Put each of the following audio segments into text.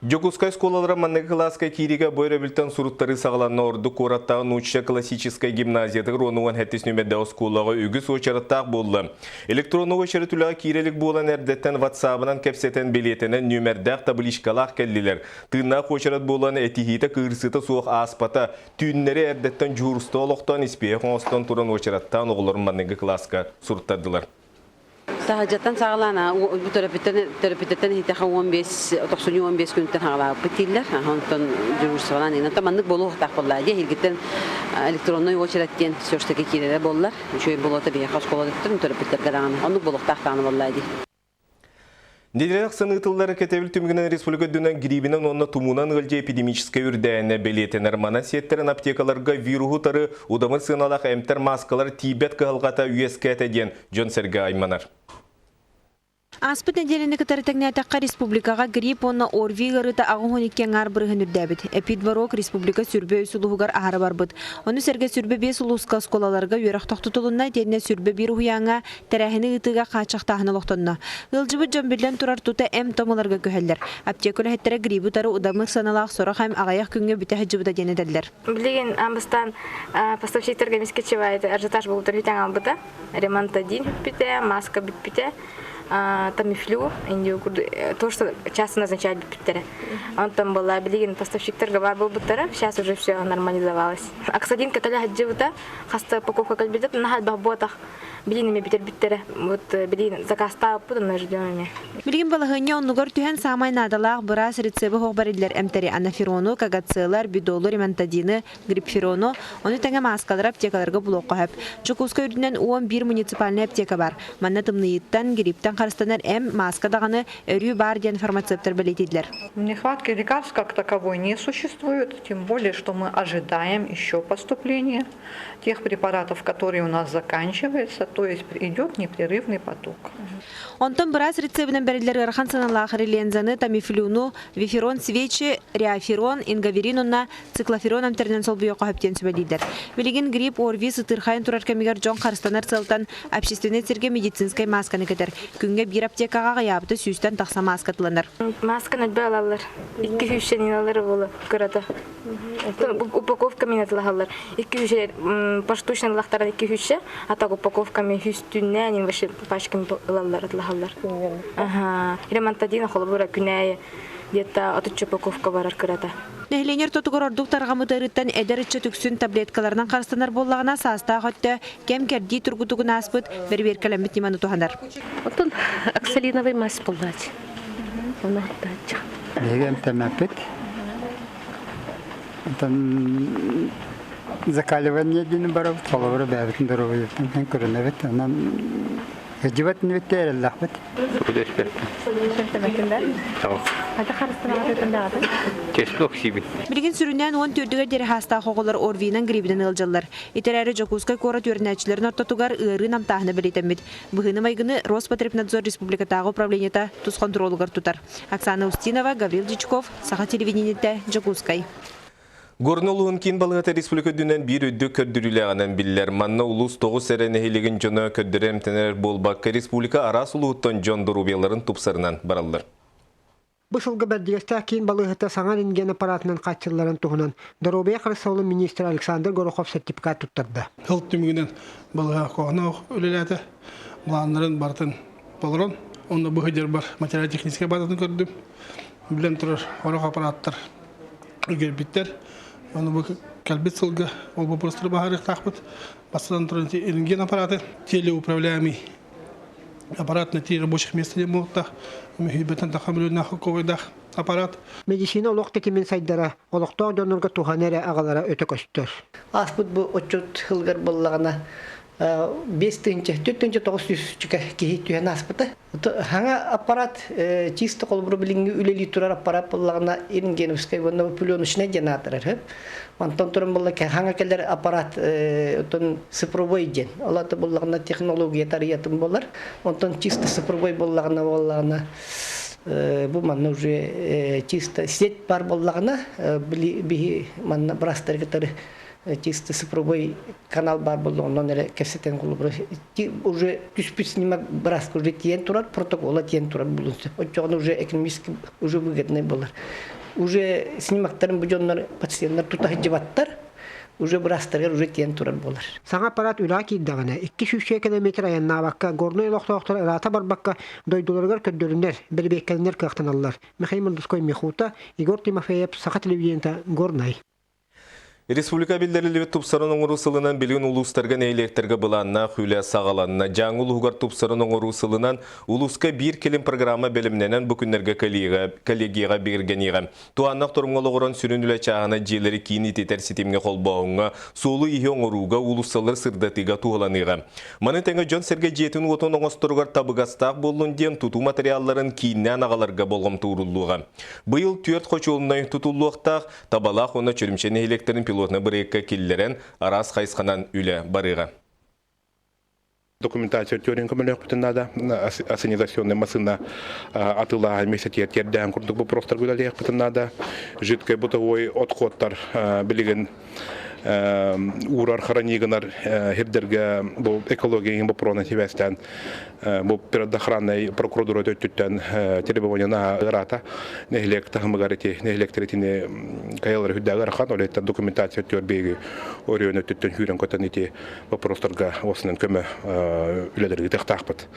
Жокускай сколалара маннығы класска кириге бойрабілтен суруттары сағаланна орды кораттағы научша классическая гимназияды ронуан хәттес нөмәдді сколаға үгіз очараттақ болды. Электронны очарытулаға кирелік болан әрдеттен ватсабынан кәпсетен билетінен нөмәрдәқ таблишкалақ кәллілер. Тыыннақ очарат болан әтихиті кырсыты суық аспата, түйіннері әрдеттен журысты олықтан іспейі қоңыстан тұрын очараттан оғыларын маннығы класска суруттардылар. Сахаджаттан сағалана, терапевтеттен хитаха 15 күнттен хағалағы бітілдер. Онтан жүргісі балан. Онтан мандық болу ұқтақ боллады. Хергеттен электронной очереттен сөштеке керелі боллар. Үшөй болуыты бейе қас қоладықтыр, терапевттер ғадағаны. Ондық болу ұқтақтағаны боллады. Неделек сынытылары кетевіл түмігінен республика дүнен грибінен онына тумунан ғылжы эпидемическай үрдәйіне белетен армана сеттерін аптекаларға вирухутары удамыр сыналақ әмтер маскалар тибет қығылғата үйеске әтеден Жон Серге Айманар. Аспыт неделені кітарытәңнәтәққа республикаға грипп онна орви ғырыта ағын еккен арбырығын үрдәбіт. Эпидварок республика сүрбе өсілуғығар ағыры барбыт. Оны сәрге сүрбе 5 ұлысқа сколаларға үйрақтақ тұтылынна тәдіне сүрбе бір ұяңа тәрәхіні ұтыға қачақтағыны лоқтынна. Ғылжыбыт жамбілден тұрар тұта әм томыларға көхелдер. Аптекөлі әттері грибі тары ұдамық саналақ сора қайм ағаяқ күнге біті әджібіта денеділдер. Білеген амбыстан поставщиктерге мескетчевайды ажитаж болып тұрвитен албыта. Ремонтадин бітпіте, маска бітпіте. Тамифлю, то, что часто назначают биттеры. Он там была, билеген поставщиктер говорил был биттера, сейчас уже все нормализовалось. Аксадин, который хадживта, хаста упаковка кальбидет, на хальбах ботах, билинами биттеры, вот билин заказ стал, потом ждем. Билген балагыня оннугар түһен самай надалақ бұрас рецебі хоқбарилер әмтәрі анаферону, кагацилар, бидолу, ремонтадины, грипферону, оны тәңі маскалар аптекаларға блоққа хөп. Жокуска үрдінен 11 муниципальный аптека бар. Манна тымныйыттан, гриптан қарыстанар әм маска дағаны өрі бар ден фармацевтер білетеділер. Нехватки лекарств как таковой не существует, тем более, что мы ожидаем еще поступления тех препаратов, которые у нас заканчиваются, то есть идет непрерывный поток. Онтон бұрас рецебінен бәрілер ғырхан саналақ релензаны, тамифлюну, виферон свечи, реаферон, ингаверинуна, циклоферон амтернен сол бұйоқа хөптен сөбәлейдер. Білеген грипп, орви, сытырхайын тұрар кәмегер жон қарыстанар сылтан общественный серге медицинскай масканы кетер. Күнге бір аптекаға ғаябыты сүйістен тақса маскатыланыр. Масканы бәл алыр. 2-3 алыр болы көреді. Упаковками алыр. 2-3 поштучный лақтардан 2-3, а так упаковками үстіне, они вообще пачками алыр. Ремонтадина холбура күнәйі где-то отучу упаковка барар көреді. Нәхленер тотугар ордук тарғамыдырыттан әдәрітші түксін таблеткаларынан қарыстанар боллағына саста ғатты кәм кәрді тұргутуғын аспыт бір-бір кәлембет неманы туғанар. Отын оксалиновый мазь полдать. Оны ғаттачы. Бегем тәмәпет. Отын закаливание дені барабыт, қолабыры бәбітін дұрығы ертін көрінәбет. Гыжыбат нөттер Аллах бит. Билген сүрүнен 14-ге дери хаста хоголор орвинан грибинен ылжаллар. Итерәре Жокускай кора төрнәчләрен ортотугар ыры намтахны белетемит. Быгыны майгыны Роспотребнадзор республикатагы управлениета туз контролугар тутар. Оксана Устинова, Гаврил Дичков, Саха телевидениете, Жокускай. Горнолуын кен балығаты республика дүнен бір өдді көрдіріліғанын білілер. Манна улус 9 сәрәнәхелеген жоны көрдірем тәнер болбаққа республика арас улуыттан жон дұрубияларын тұпсарынан баралыр. Бұшылғы бәрдігесті кен балығыты саңан инген аппаратынан қатшыларын тұғынан Дұрубия Қарысаулы министр Александр Горохов сертификат тұттырды. Хылт түмігінен балыға қоғына өлеләді. Бұланларын бартын болырын. Онда бұғыдер бар материал-технический базатын көрдім. Білен тұрар орақ аппараттар үгер біттер. Оны бұл кәлбет сылғы, ол бұл бұрыстыры бағарық тақпыт. Басыдан тұрын ерінген аппараты, телеуправляемый аппарат на 3 рабочих места не мұлықтақ. Үмігібетін тақамылуын нақы ковайдақ аппарат. Медицина олық текемен сайдара, олықтау донорға туған әрі ағалара өті көстір. Аспыт бұл 3 хылғыр болағына 5-900 кейі түйен аспыты. Хаңа аппарат чисто қолбұры білінгі үлелі тұрар аппарат болағына ерінген өскай бұнда пүлен үшіне генатырыр. Мантон тұрын болы хаңа кәлер аппарат сыпырбой ден. Олаты болағына технология тариятын болар. Онтон чисто сыпырбой болағына бұл манна уже чисто сет бар болағына білі манна брастар кетері чисто цифровой канал бар был, он кассетен кулубры. Уже түспүт снимок браска уже тиен турар, протокола тиен турар булунса. Он уже экономически уже выгодный был. Уже снимактарын бұжонлар пациенттер тутах жеваттар, уже брастарга уже тиен турар болар. Саңа аппарат үлі кейдағына 200 км аянна баққа, горной лоқтоқтар ырата бар баққа дойдуларғар көддөріндер, білбеккелінер кықтаналар. Михаил Мандуской Мехута, Игорь Тимофеев, Саха телевидениета, Горнай. Республика билдерилиби тупсарын оңырусылынан билген улустарган эйлектерге быланна хүлі сағаланна жаңыл уғар тупсарын оңырусылынан улуска бір келім программа белімненен бүкіндерге коллегияға бергенеға. Туаннақ тұрмғылығырын сүрін үлі чағына желері кейін ететер сетемге қолбауыңа, солы ihe оңыруға улусалар сырдатыға туғыланыға. Маны тәңі жон серге жетін отын оңыстырғар табығастақ болын ден тұту материалларын кейіннен ағаларға болғым туырылуға. Бұйыл түйет қочуылынан тұтулуқтақ табалақ оны чөрімшен эйлектерін пилотны бірекке келлерен арас қайсқанан үлі барыға. Документация теоринка мөлөк бүтіннада, ассенизационный масына атыла месетер терден күрдік бұл простор гүләлек бүтіннада, жидкай бұтовой отходтар білеген урар харанигынар хердерге бұл экологияның бұл пронативестен бұл природоохранной прокуратура өттіттен требованияна ғырата нехлек тағымыгарити нехлектеретіне каялары хүддәгі рахан олеттен документация төрбегі орыйын өттіттен хүрен көтін ете бұл просторға осының көмі үләдерге тақтақпыд.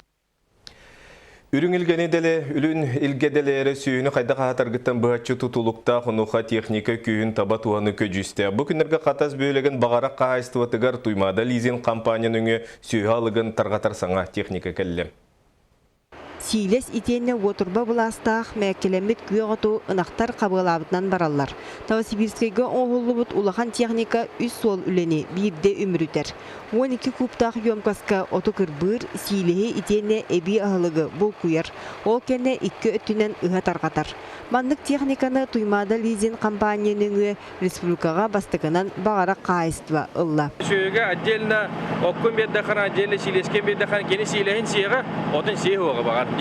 Үрін ilgenedele, үлін ilgedelere сүйіні қайда қатарғыттан бұғатшы тұтылықта құнуға техника күйін таба туғаны көжісті. Бұл күнерге қатас бөлеген бағарақ қағайстыватығар туймада лизин компанияның сүйі алығын тарғатар саңа техника кәлі. Сийлес итенне отырба бұластақ мәкелемет күйеғату ынақтар қабылабытынан баралар. Новосибирскайға оғылыбыт улахан техника үс сол үлені бірде өмірітер. 12 кубтақ емкаска оты кірбір сийлеге итенне әбі ағылығы бұл күйер. Ол кәне 2 өттінен ұға тарғатар. Мандық техниканы туймада лизин компанияның республикаға бастығынан бағарақ қайыстыва ұлла. Сөйге отдельно оққын бердіқан, отдельно сийлескен бердіқан, кені сийлеген сиеға, отын сие оғы бағар.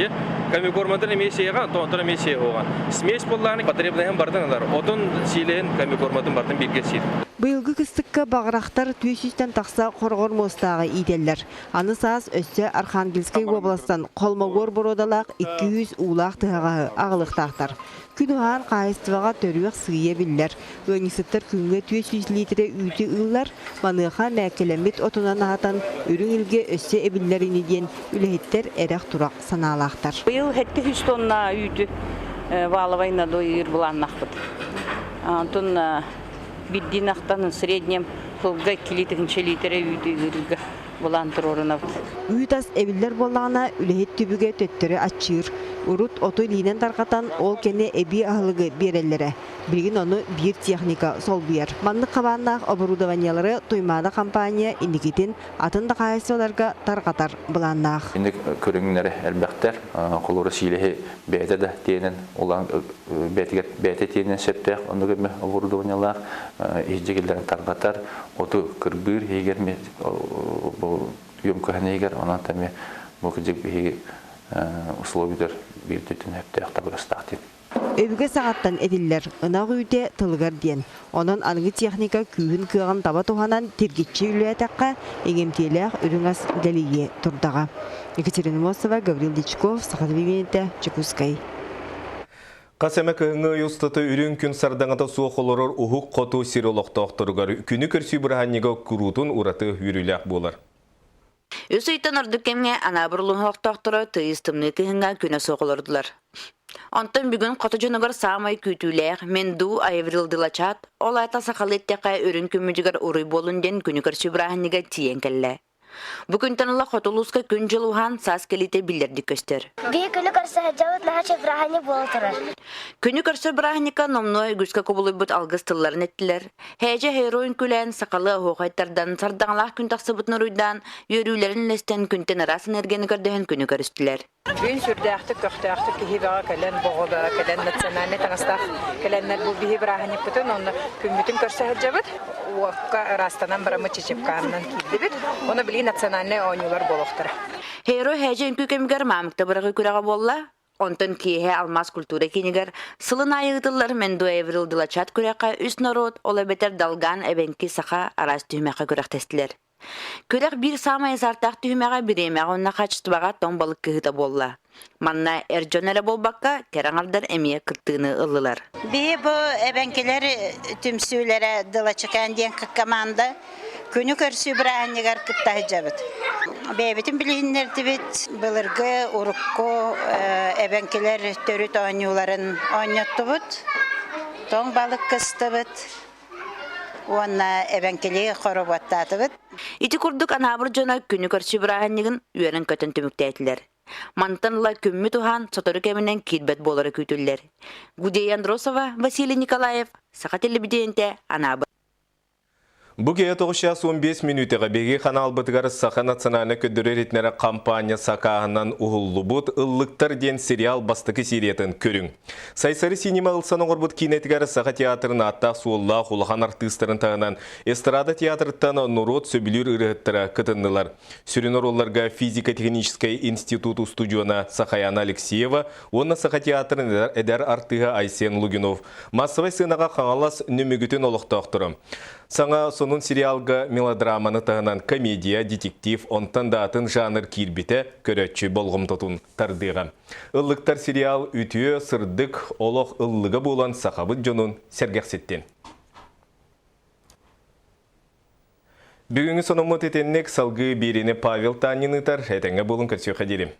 Камикорматын еме сиеға, тоңтыр еме сие оған. Смес боллағаны потребнаен бардың алар. Отын сийлеген камикорматын бардың бірге сиет. Бұйылғы кыстыққа бағырақтар түйсістен тақса қорғыр мостағы иделер. Аны саас өсі Архангельскай областан қолмағор бұродалақ 200 улақ тұғағы ағылықтақтар. Күн оған қайыстываға төріғақ сүйе білдер. Өнісіттер күнге 200 литре үйті ұллар, маныға мәкелемет отынан ағатан үрін үлге өсі әбілдеріне ден үліхеттер әрақ тұрақ саналақтар. Бұйыл хетті 100 тонна үйті валывайна дойыр бұланнақ бұд. Антон биддин ақтанын среднем қылға келетігінші литре үйті үрілгі бұлантыр орына бұд. Үйтас әбілдер болағына үліхет түбіге төттірі атчыр. Урут оты линен тарқатан ол кәне әбі ағылығы берелері. Білген оны бір техника сол бұйар. Маңны қабаннақ оборудованиялары тоймада компания индикетін атында қайсыларға тарқатар бұланнақ. Инdik көріңнері әлбәқтер, қолыры силеге бәйті де тейінен, олан бәйті тейінен сәптәқ, оны көрме оборудованиялар, еждегілерін тарқатар, оты кірбір, егер үйемкөхіне егер, онан тәме бұл күдік бейге условиялар бирдетин хепте ақтабырыстақтен. Өбіге сағаттан әділер, ынақ үйде тылғар ден. Онын анығы техника күйін күйған таба туғанан тергетші үлетаққа егемтеліғ үріңас дәлие тұрдаға. Екатерина Мосова, Гаврил Дичков, Саха телевидениете, Чекускай. Қасәмі күйіңі ұстаты үрін күн сардаңыта суық олырыр ұхық қоту сирологта оқтырғар. Күні көрсі бұрағаннеға күрутын ұраты үріләқ болар. Өсейтен ұрдықкемге анабырлың хоқтақтыры тыйыстымны тыйынға күні соғылырдылар. Онтан бүгін қоты жонығыр самай күйтуләқ, мен ду айвырылдылачат, ол айта сақалеттеқай өрін күміжігір ұрый болынден күні көрсі бұрағаннеға тиен кәлі. Бүгін танылы қотылуызға күн жылуған сас келіте білдерді көстер. Күні көрсі жауыт лағачы бұрағаны бол тұрар. Күні көрсі бұрағаннеға номной күзгі көбілі бұд алғыз тылларын еттілер. Хәжі хейроин күлән сақалы оғайтардан сардаңлақ күн тақсы бұтын ұруйдан өрілерін лестен күнтен арасын әргені көрдіген күні көрістілер. Gün sürdüğü köxtüğü ki hibağa kelen boğda kelen nasyonalne tanıstaq kelenler bu bihi brahani bütün onu bütün körsehəcəbət o rastanan bıramı çiçipkandan kildibit onu bili nasyonalne oynular boluqtır. Heyro həcə ünkü kemger mamıqta bırığı kürağa bolla Онтон киэһэ алмаз культура кинигер сылын айыгытылар Менду Эврил Дылачат күрәккә үс народ ола бетер далган эбенки саха арас түймәккә күрәктестилер. Күрәк бир самай сартак түймәгә биремәгә онна качтыбага томбалык кыһыта болла. Манна эрҗөнәле болбакка кераңардар эмие кыттыны ыллылар. Би бу эбенкелер түмсүләре Дылачакан дигән команда күнү көрсү бирәннегәр кытта җабыт. Бебетин билиннер дибит былыргы урукко эбенкелер төрүт ойнууларын ойноттубут. Тоң балык кыстыбыт. Уанна эбенкели хоробаттатыбыт. Ити курдук анабыр жона күнү көрсү бирәннеген үерен көтөн төмүктәйтиләр. Мантанла күммү тухан сотору кеминен килбет болары күтүлләр. Гудея Андросова, Василий Николаев, Саха телевидениете, Анабы. Буге 9:15 минутыга беги канал бытыгар Саха национальный көдөрөретнере компания Сакаһынан уһуллубут ыллыктар ден сериал бастыкы сериятын көрүң. Сайсары синема ылсаны горбут кинетигар Саха театрын аттак суолла хулхан артисттарын тагынан эстрада театрыттан Нурот сөбүлүр ырыттыра кытыннылар. Сүрүнөр олларга физико-технический институту студиона Сахаяна Алексеева, онна Саха театрын эдер артыга Айсен Лугинов. Массовай сынага каңалас нүмүгүтүн олуктоктуру. Саңа сонун сериалга мелодраманы тағынан комедия, детектив, онтан датын жанр кирбите көрөтчү болгом тотун тардыға. Ыллыктар сериал үтүө сырдык олох ыллыга болан сақабыт жонун сергексеттен. Бүгүнгү сонумут етеннек салгы берини Павел Танинытар, этеңе болун көрсө қадерим.